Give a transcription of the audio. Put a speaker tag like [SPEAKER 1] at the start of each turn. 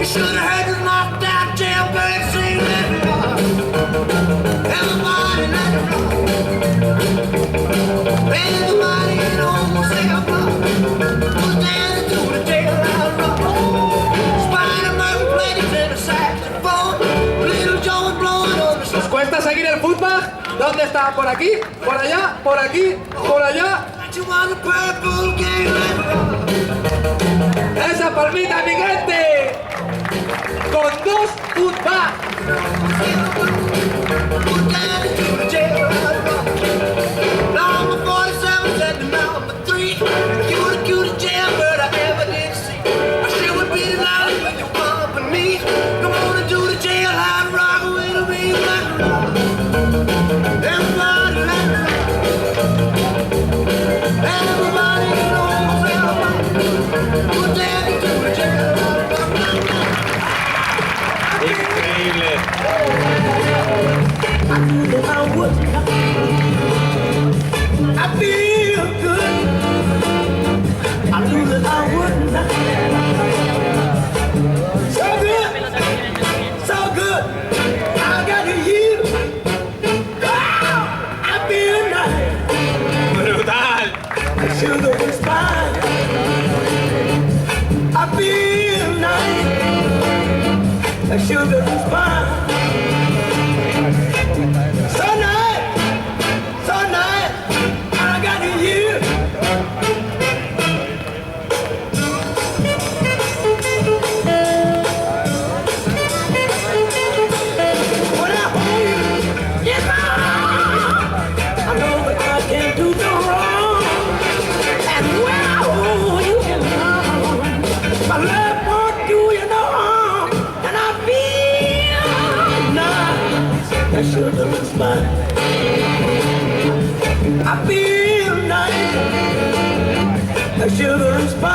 [SPEAKER 1] should have heard the knocked out jailbird sing, let it rock. Everybody let it rock. Everybody in Old Cell Block was down to the jailhouse rock. Spider-Man played it in the saxophone. Little Joe was blowing on the
[SPEAKER 2] ¿Os cuesta seguir el fútbol? ¿Dónde está? ¿Por aquí? ¿Por allá? ¿Por aquí? ¿Por allá? ¡Esa palmita, mi gente! ¡Con dos fútbol!
[SPEAKER 1] I feel good. I knew that I would not. So good, so good. I got to you. Oh, I feel nice.
[SPEAKER 2] Brutal.
[SPEAKER 1] The sugar was fine. I feel nice. The sugar was fine. Sugar is mine. I feel nice. The sugar is fine.